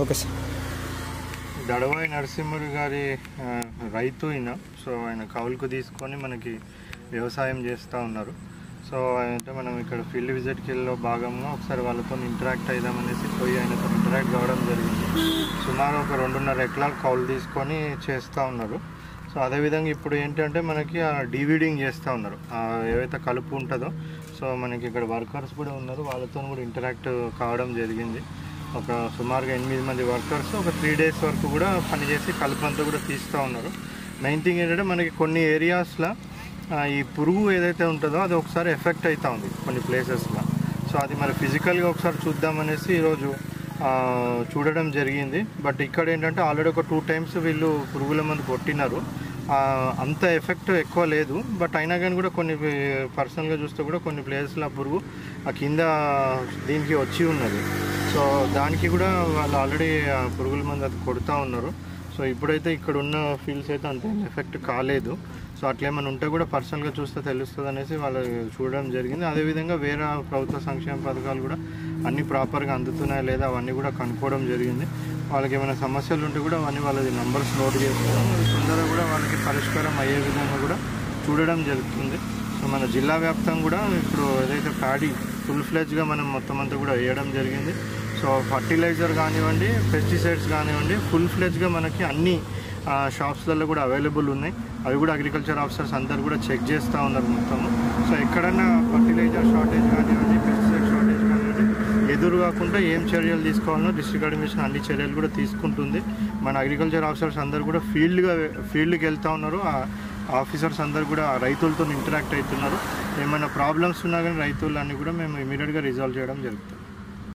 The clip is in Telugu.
Okay sir. దడవాయి నరసింహుడు గారి రైతు ఈయన. సో ఆయన కౌలుకు తీసుకొని మనకి వ్యవసాయం చేస్తూ ఉన్నారు. సో అంటే మనం ఇక్కడ ఫీల్డ్ విజిట్కి వెళ్ళే భాగంగా ఒకసారి వాళ్ళతో ఇంటరాక్ట్ అయిదామనేసి పోయి ఆయనతో ఇంటరాక్ట్ కావడం జరిగింది. సుమారు ఒక 2.5 ఎకరాలు కౌలు తీసుకొని చేస్తూ ఉన్నారు. సో అదేవిధంగా ఇప్పుడు ఏంటంటే మనకి డీవీడింగ్ చేస్తూ ఉన్నారు. ఏవైతే కలుపు ఉంటుందో సో మనకి ఇక్కడ వర్కర్స్ కూడా ఉన్నారు, వాళ్ళతో కూడా ఇంటరాక్ట్ కావడం జరిగింది. ఒక సుమారుగా 8 మంది వర్కర్స్ ఒక 3 డేస్ వరకు కూడా పనిచేసి కలుపు అంతా కూడా తీస్తూ ఉన్నారు. మెయిన్ థింగ్ ఏంటంటే మనకి కొన్ని ఏరియాస్లో ఈ పురుగు ఏదైతే ఉంటుందో అది ఒకసారి ఎఫెక్ట్ అవుతూ ఉంది కొన్ని ప్లేసెస్లో. సో అది మరి ఫిజికల్గా ఒకసారి చూద్దామనేసి ఈరోజు చూడడం జరిగింది. బట్ ఇక్కడ ఏంటంటే ఆల్రెడీ ఒక 2 టైమ్స్ వీళ్ళు పురుగుల మందు కొట్టినారు. అంత ఎఫెక్ట్ ఎక్కువ లేదు. బట్ అయినా కానీ కూడా కొన్ని పర్సనల్గా చూస్తే కూడా కొన్ని ప్లేసెస్లో పురుగు కింద దీనికి వచ్చి ఉన్నది. సో దానికి కూడా వాళ్ళు ఆల్రెడీ పురుగుల మందు అది కొడుతూ ఉన్నారు. సో ఇప్పుడైతే ఇక్కడ ఉన్న ఫీల్డ్స్ అయితే అంత ఎఫెక్ట్ కాలేదు. సో అట్లేమన్నా ఉంటే కూడా పర్సనల్గా చూస్తే తెలుస్తుంది అనేసి వాళ్ళు చూడడం జరిగింది. అదేవిధంగా వేరే ప్రభుత్వ సంక్షేమ పథకాలు కూడా అన్నీ ప్రాపర్గా అందుతున్నాయా లేదా అవన్నీ కూడా కనుక్కోవడం జరిగింది. వాళ్ళకి ఏమైనా సమస్యలు ఉంటే కూడా అవన్నీ వాళ్ళది నంబర్స్ నోట్ చేసుకోవడం, తొందరగా కూడా వాళ్ళకి పరిష్కారం అయ్యే విధంగా కూడా చూడడం జరుగుతుంది. సో మన జిల్లా వ్యాప్తంగా కూడా ఇప్పుడు ఏదైతే ప్యాడీ ఫుల్ ఫ్లెడ్జ్గా మనం మొత్తం అంతా కూడా వేయడం జరిగింది. సో ఫర్టిలైజర్ కానివ్వండి, పెస్టిసైడ్స్ కానివ్వండి ఫుల్ ఫ్లెడ్జ్గా మనకి అన్ని షాప్స్లలో కూడా అవైలబుల్ ఉన్నాయి. అవి కూడా అగ్రికల్చర్ ఆఫీసర్స్ అందరు కూడా చెక్ చేస్తూ ఉన్నారు మొత్తము. సో ఎక్కడన్నా ఫర్టిలైజర్ షార్టేజ్ కానివ్వండి, పెస్టిసైడ్ షార్టేజ్ కానివ్వండి ఎదురు కాకుండా ఏం చర్యలు తీసుకోవాలో డిస్ట్రిక్ట్ అడ్మినిస్ట్రేషన్ అన్ని చర్యలు కూడా తీసుకుంటుంది. మన అగ్రికల్చర్ ఆఫీసర్స్ అందరు కూడా ఫీల్డ్కి వెళ్తూ ఉన్నారు. ఆఫీసర్స్ అందరు కూడా రైతులతో ఇంటరాక్ట్ అవుతున్నారు. ఏమైనా ప్రాబ్లమ్స్ ఉన్నా కానీ రైతులు అన్నీ కూడా మేము ఇమీడియట్గా రిజాల్వ్ చేయడం జరుగుతుంది.